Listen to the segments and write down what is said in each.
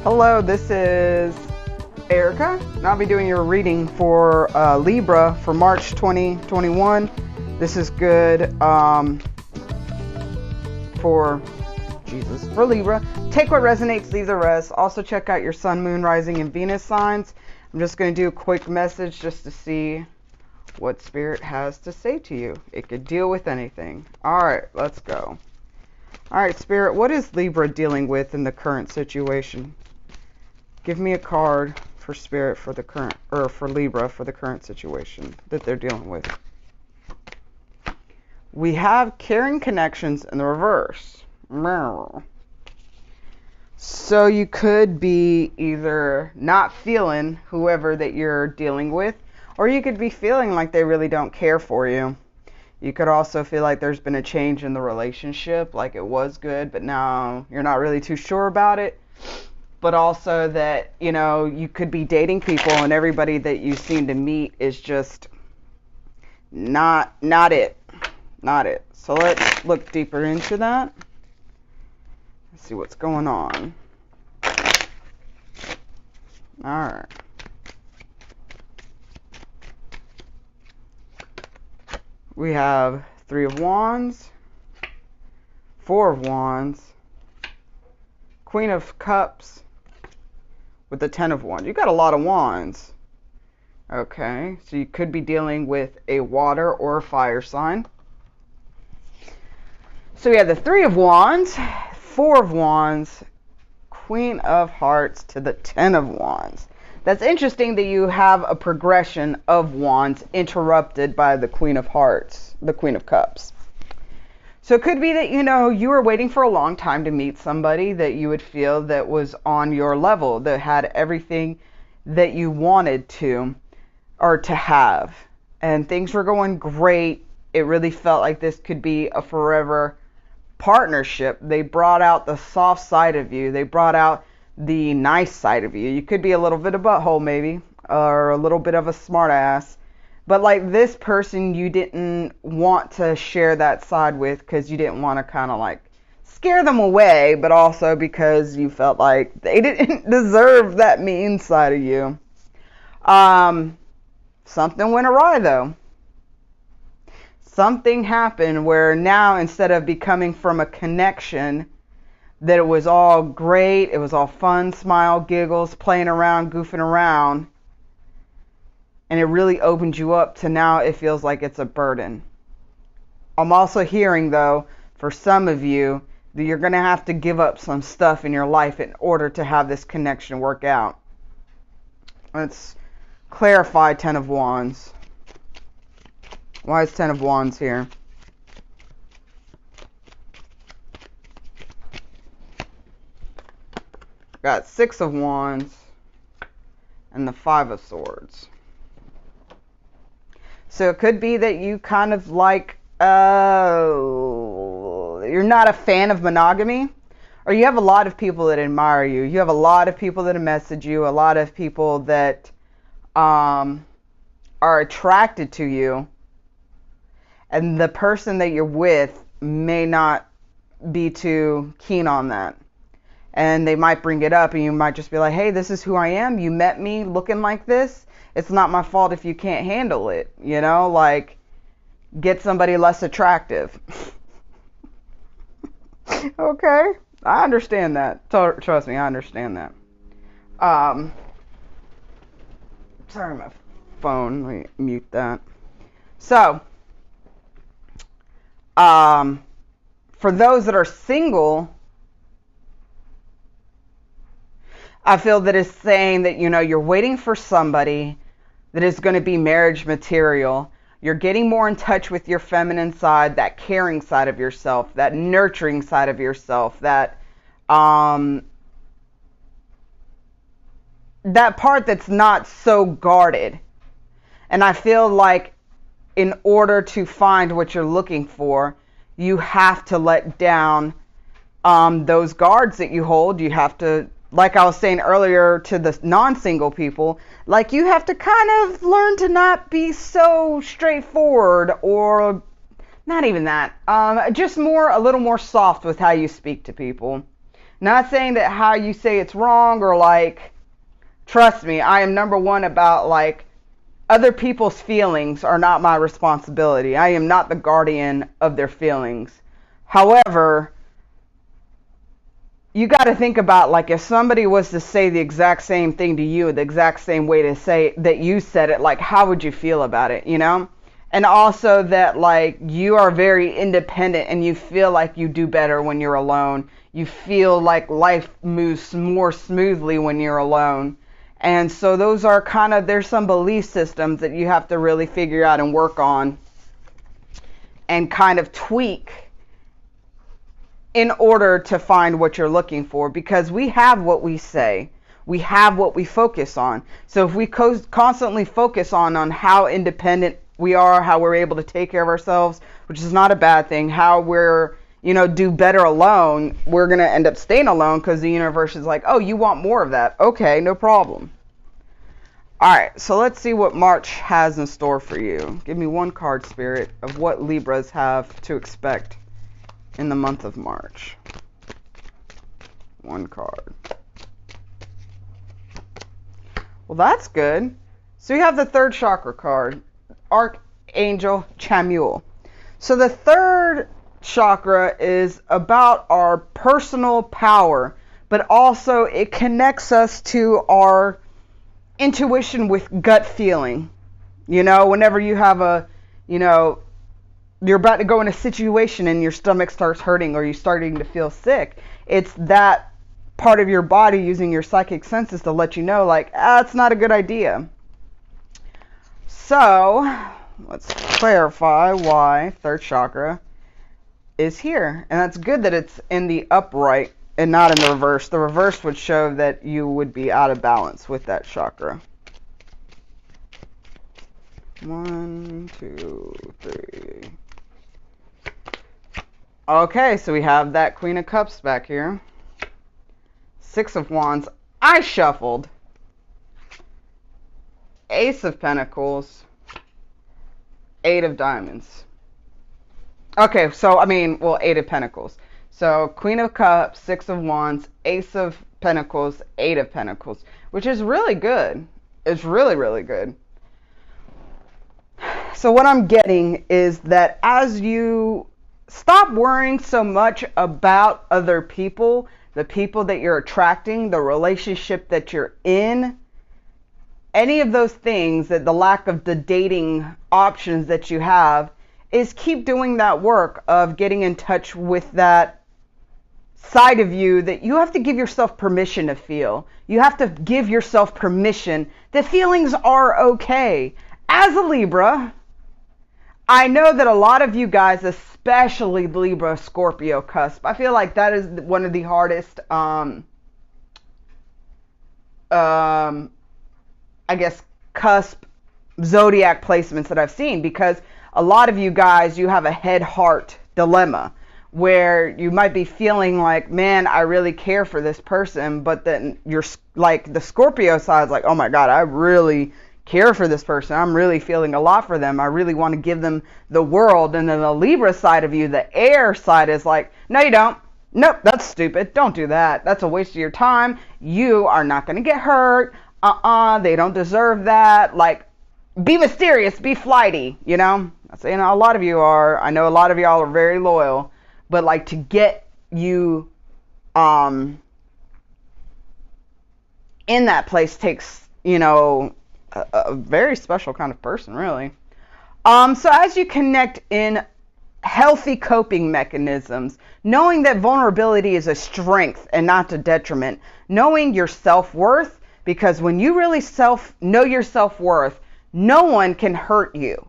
Hello, this is Erica, and I'll be doing your reading for Libra for March 2021. This is good for Libra. Take what resonates, leave the rest. Also check out your Sun, Moon, Rising, and Venus signs. I'm just going to do a quick message just to see what Spirit has to say to you. It could deal with anything. Alright, let's go. Alright, Spirit, what is Libra dealing with in the current situation? Give me a card for Spirit for the current, or for Libra for the current situation that they're dealing with. We have caring connections in the reverse. So you could be either not feeling whoever that you're dealing with, or you could be feeling like they really don't care for you. You could also feel like there's been a change in the relationship, like it was good, but now you're not really too sure about it. But also that, you know, you could be dating people and everybody that you seem to meet is just not it. Not it. So let's look deeper into that. Let's see what's going on. Alright. We have 3 of Wands, 4 of Wands, Queen of Cups, with the 10 of Wands. You got a lot of Wands. Okay, so you could be dealing with a water or a fire sign. So we have the 3 of Wands, 4 of Wands, Queen of Hearts to the 10 of Wands. That's interesting that you have a progression of Wands interrupted by the Queen of Hearts, the Queen of Cups. So it could be that, you know, you were waiting for a long time to meet somebody that you would feel that was on your level, that had everything that you wanted to or to have. And things were going great. It really felt like this could be a forever partnership. They brought out the soft side of you. They brought out the nice side of you. You could be a little bit of butthole maybe, or a little bit of a smart ass. But like this person, you didn't want to share that side with because you didn't want to kind of like scare them away, but also because you felt like they didn't deserve that mean side of you. Something went awry though. Something happened where now instead of becoming from a connection that it was all great, it was all fun, smile, giggles, playing around, goofing around, and it really opened you up to now it feels like it's a burden. I'm also hearing, though, for some of you, that you're going to have to give up some stuff in your life in order to have this connection work out. Let's clarify 10 of Wands. Why is 10 of Wands here? Got 6 of Wands and the 5 of Swords. So it could be that you kind of like, you're not a fan of monogamy, or you have a lot of people that admire you. You have a lot of people that message you, a lot of people that are attracted to you, and the person that you're with may not be too keen on that. And they might bring it up, and you might just be like, hey, this is who I am. You met me looking like this. It's not my fault if you can't handle it, you know, like, get somebody less attractive. Okay, I understand that. Trust me, I understand that. Sorry, my phone, let me mute that. So, for those that are single, I feel that it's saying that, you know, you're waiting for somebody that is going to be marriage material. You're getting more in touch with your feminine side, that caring side of yourself, that nurturing side of yourself, that that part that's not so guarded. And I feel like in order to find what you're looking for, you have to let down those guards that you hold. You have to, like I was saying earlier to the non-single people, like you have to kind of learn to not be so straightforward, or not even that, just a little more soft with how you speak to people. Not saying that how you say it's wrong, or like, trust me, I am number one about like, other people's feelings are not my responsibility. I am not the guardian of their feelings. However, you got to think about, like, if somebody was to say the exact same thing to you, the exact same way to say that you said it, like, how would you feel about it, you know? And also that, like, you are very independent and you feel like you do better when you're alone. You feel like life moves more smoothly when you're alone. And so those are kind of, there's some belief systems that you have to really figure out and work on and kind of tweak in order to find what you're looking for, because we have what we say. We have what we focus on. So if we constantly focus on how independent we are, how we're able to take care of ourselves, which is not a bad thing, how we're, you know, do better alone, we're going to end up staying alone because the universe is like, oh, you want more of that. Okay, no problem. All right, so let's see what March has in store for you. Give me one card, Spirit, of what Libras have to expect in the month of March. One card. Well, that's good. So you have the third chakra card, Archangel Chamuel. So the third chakra is about our personal power, but also it connects us to our intuition with gut feeling. You know, whenever you have a, you know, you're about to go in a situation and your stomach starts hurting or you're starting to feel sick, it's that part of your body using your psychic senses to let you know, like, it's not a good idea. So let's clarify why third chakra is here. And that's good that it's in the upright and not in the reverse. The reverse would show that you would be out of balance with that chakra. 1, 2, 3. Okay, so we have that Queen of Cups back here. 6 of Wands. I shuffled Ace of Pentacles, 8 of Diamonds. Okay, so, I mean, well, 8 of Pentacles. So, Queen of Cups, 6 of Wands, Ace of Pentacles, 8 of Pentacles, which is really good. It's really, really good. So, what I'm getting is that as you stop worrying so much about other people, the people that you're attracting, the relationship that you're in, any of those things, that the lack of the dating options that you have, is keep doing that work of getting in touch with that side of you that you have to give yourself permission to feel. You have to give yourself permission that feelings are okay. As a Libra, I know that a lot of you guys, especially Libra, Scorpio cusp, I feel like that is one of the hardest, I guess, cusp zodiac placements that I've seen, because a lot of you guys, you have a head-heart dilemma where you might be feeling like, man, I really care for this person, but then you're like, the Scorpio side is like, oh my God, I really care for this person. I'm really feeling a lot for them. I really want to give them the world. And then the Libra side of you, the air side, is like, no, you don't. Nope, that's stupid. Don't do that. That's a waste of your time. You are not going to get hurt. They don't deserve that. Like, be mysterious, be flighty, you know? I'm saying a lot of you are. I know a lot of y'all are very loyal, but like, to get you in that place takes, you know, a very special kind of person, really. So as you connect in healthy coping mechanisms, knowing that vulnerability is a strength and not a detriment, knowing your self-worth, because when you really know your self-worth, no one can hurt you.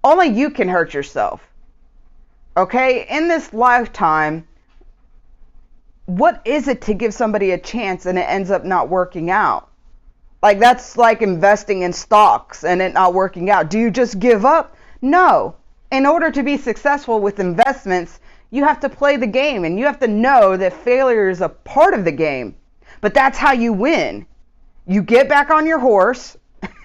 Only you can hurt yourself. Okay? In this lifetime, what is it to give somebody a chance and it ends up not working out? Like, that's like investing in stocks and it not working out. Do you just give up? No. In order to be successful with investments, you have to play the game, and you have to know that failure is a part of the game. But that's how you win. You get back on your horse,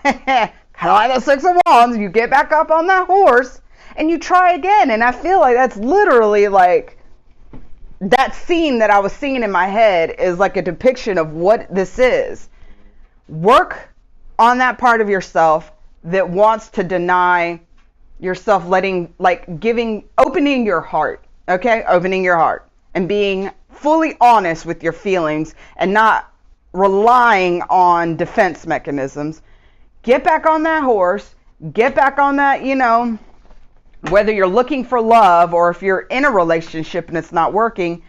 kind of like the 6 of Wands, you get back up on that horse, and you try again. And I feel like that's literally like that scene that I was seeing in my head is like a depiction of what this is. Work on that part of yourself that wants to deny yourself opening your heart, okay? Opening your heart and being fully honest with your feelings and not relying on defense mechanisms. Get back on that horse. Get back on that, whether you're looking for love or if you're in a relationship and it's not working,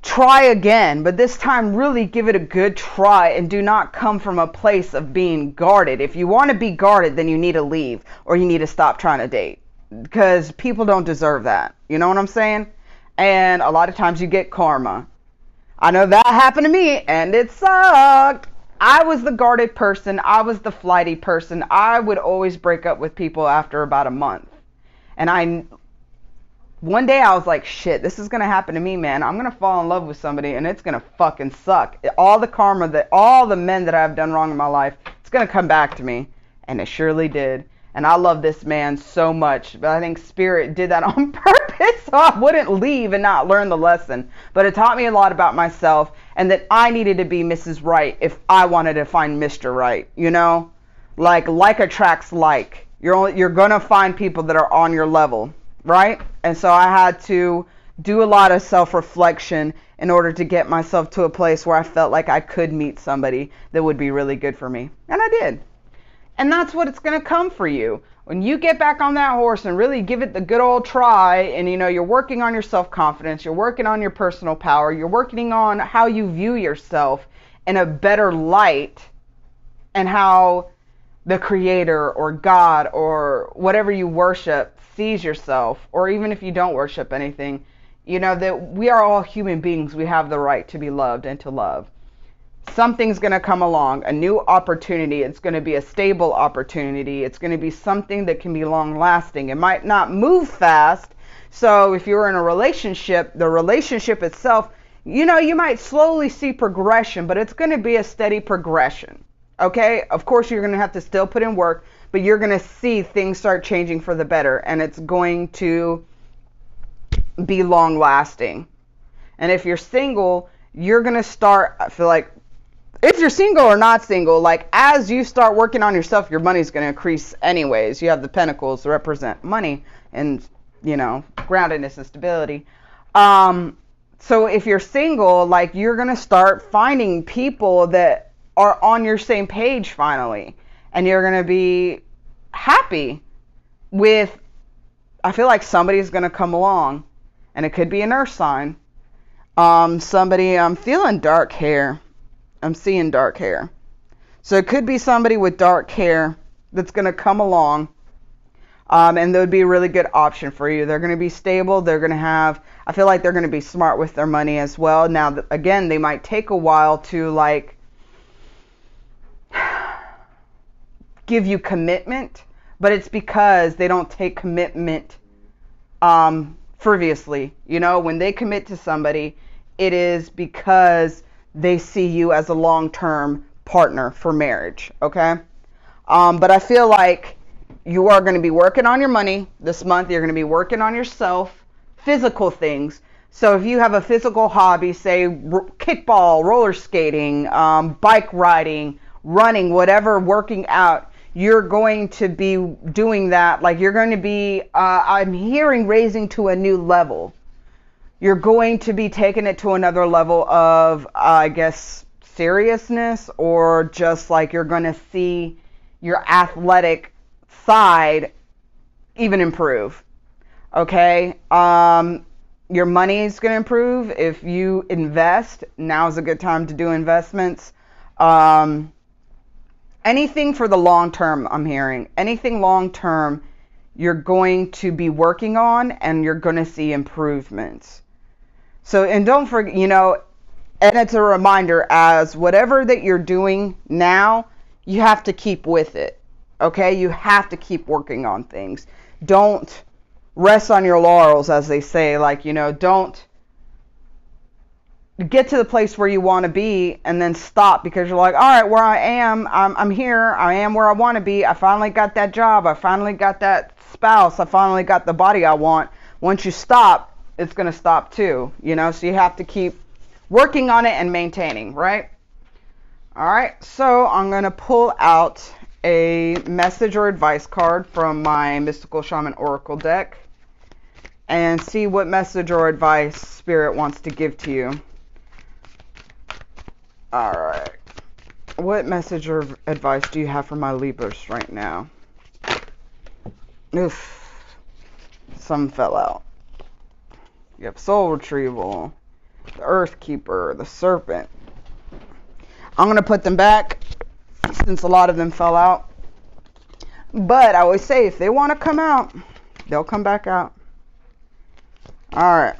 try again, but this time really give it a good try and do not come from a place of being guarded. If you want to be guarded, then you need to leave or you need to stop trying to date because people don't deserve that. You know what I'm saying? And a lot of times you get karma. I know that happened to me and it sucked. I was the guarded person. I was the flighty person. I would always break up with people after about a month. And one day I was like, shit, this is going to happen to me, man. I'm going to fall in love with somebody and it's going to fucking suck. All the karma all the men that I've done wrong in my life, it's going to come back to me. And it surely did. And I love this man so much. But I think Spirit did that on purpose so I wouldn't leave and not learn the lesson. But it taught me a lot about myself and that I needed to be Mrs. Right if I wanted to find Mr. Right, Like attracts like. You're going to find people that are on your level, right? And so I had to do a lot of self-reflection in order to get myself to a place where I felt like I could meet somebody that would be really good for me. And I did. And that's what it's going to come for you. When you get back on that horse and really give it the good old try and, you're working on your self-confidence, you're working on your personal power, you're working on how you view yourself in a better light and how the Creator or God or whatever you worship sees yourself, or even if you don't worship anything, that we are all human beings. We have the right to be loved and to love. Something's going to come along, a new opportunity. It's going to be a stable opportunity. It's going to be something that can be long lasting. It might not move fast. So if you're in a relationship, the relationship itself, you might slowly see progression, but it's going to be a steady progression. Okay, of course you're going to have to still put in work, but you're going to see things start changing for the better, and it's going to be long lasting. And if you're single, you're going to start, I feel like, if you're single or not single, like as you start working on yourself, your money's going to increase anyways. You have the pentacles to represent money and, groundedness and stability. So if you're single, like you're going to start finding people that are on your same page finally, and you're going to be happy with, I feel like somebody's going to come along, and it could be an earth sign. Somebody, I'm feeling dark hair. I'm seeing dark hair. So it could be somebody with dark hair that's going to come along, and that would be a really good option for you. They're going to be stable. They're going to have, I feel like they're going to be smart with their money as well. Now, again, they might take a while to give you commitment, but it's because they don't take commitment frivolously. When they commit to somebody, it is because they see you as a long-term partner for marriage, okay? But I feel like you are going to be working on your money this month. You're going to be working on yourself, physical things. So if you have a physical hobby, say kickball, roller skating, bike riding, running, whatever, working out, you're going to be doing that. Like you're going to be, I'm hearing raising to a new level. You're going to be taking it to another level of, I guess, seriousness, or just like you're going to see your athletic side even improve. Okay? Your money is going to improve. If you invest, now is a good time to do investments. Anything for the long term, I'm hearing. Anything long term, you're going to be working on, and you're going to see improvements. So, and don't forget, and it's a reminder, as whatever that you're doing now, you have to keep with it. Okay? You have to keep working on things. Don't rest on your laurels, as they say. Like, don't get to the place where you want to be and then stop because you're like, all right, where I am, I'm here. I am where I want to be. I finally got that job. I finally got that spouse. I finally got the body I want. Once you stop, it's going to stop too, you know, so you have to keep working on it and maintaining, right? All right, so I'm going to pull out a message or advice card from my Mystical Shaman Oracle deck and see what message or advice Spirit wants to give to you. All right. What message or advice do you have for my Libras right now? Oof. Some fell out. You have Soul Retrieval, the Earth Keeper, the Serpent. I'm going to put them back since a lot of them fell out. But I always say if they want to come out, they'll come back out. Alright.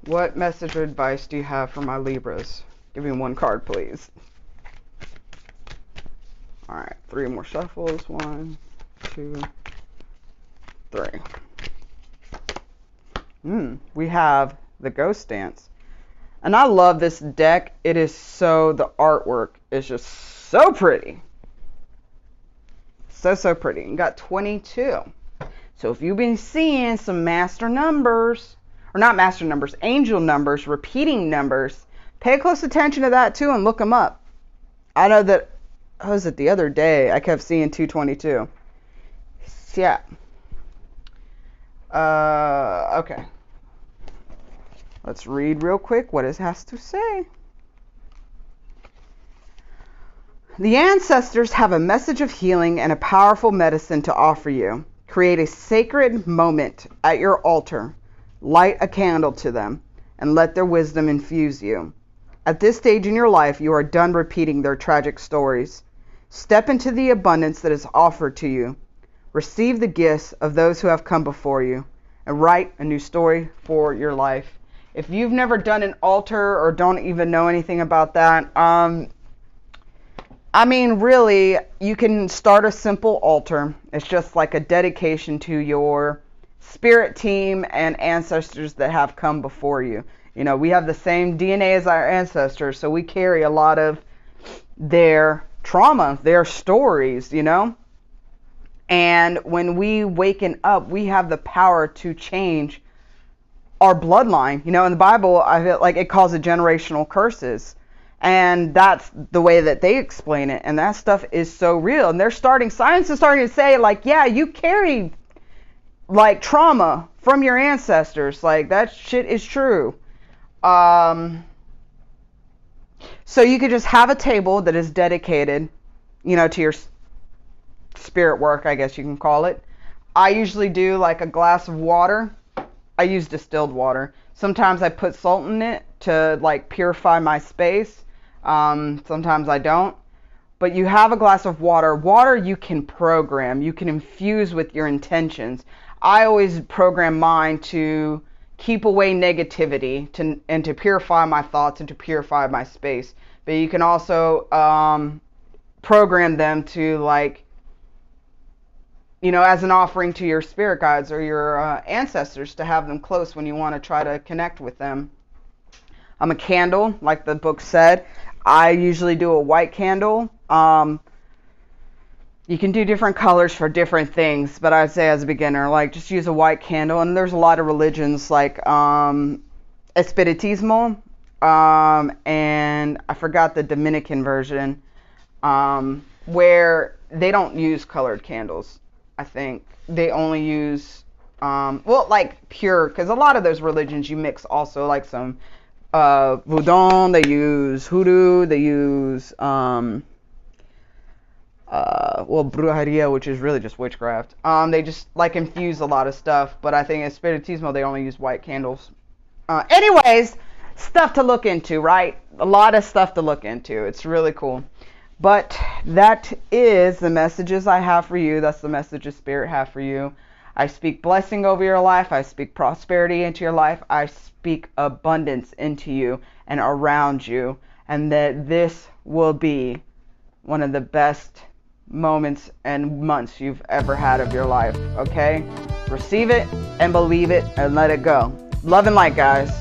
What message or advice do you have for my Libras? Give me one card, please. Alright, 3 more shuffles. 1, 2, 3. We have the Ghost Dance. And I love this deck. It is so, the artwork is just so pretty. So pretty. You got 22. So if you've been seeing some master numbers, or not master numbers, angel numbers, repeating numbers, pay close attention to that too and look them up. I know that, what was it, the other day, I kept seeing 222. Yeah. Okay. Let's read real quick what it has to say. The ancestors have a message of healing and a powerful medicine to offer you. Create a sacred moment at your altar. Light a candle to them and let their wisdom infuse you. At this stage in your life, you are done repeating their tragic stories. Step into the abundance that is offered to you. Receive the gifts of those who have come before you and write a new story for your life. If you've never done an altar or don't even know anything about that, I mean, really, you can start a simple altar. It's just like a dedication to your spirit team and ancestors that have come before you. You know, we have the same DNA as our ancestors, so we carry a lot of their trauma, their stories, you know. And when we waken up, we have the power to change our bloodline. You know, in the Bible, I feel like it calls it generational curses. And that's the way that they explain it. And that stuff is so real. And science is starting to say, like, yeah, you carry, like, trauma from your ancestors. Like, that shit is true. So you could just have a table that is dedicated, you know, to your spirit work, I guess you can call it. I usually do, like, a glass of water. I use distilled water. Sometimes I put salt in it to, like, purify my space. Sometimes I don't. But you have a glass of water. Water you can program. You can infuse with your intentions. I always program mine to keep away negativity and to purify my thoughts and to purify my space. But you can also program them to, like, you know, as an offering to your spirit guides or your ancestors, to have them close when you want to try to connect with them. A candle, like the book said. I usually do a white candle. You can do different colors for different things, but I'd say as a beginner, like, just use a white candle. And there's a lot of religions like Espiritismo, and I forgot the Dominican version, where they don't use colored candles. I think they only use, well, like pure, because a lot of those religions you mix also like some Voodoo, they use hoodoo, they use, well, brujeria, which is really just witchcraft. They just, like, infuse a lot of stuff, but I think in Spiritismo, they only use white candles. Anyways, stuff to look into, right? A lot of stuff to look into. It's really cool. But that is the messages I have for you. That's the messages Spirit have for you. I speak blessing over your life. I speak prosperity into your life. I speak abundance into you and around you. And that this will be one of the best moments and months you've ever had of your life. Okay? Receive it and believe it and let it go. Love and light, guys.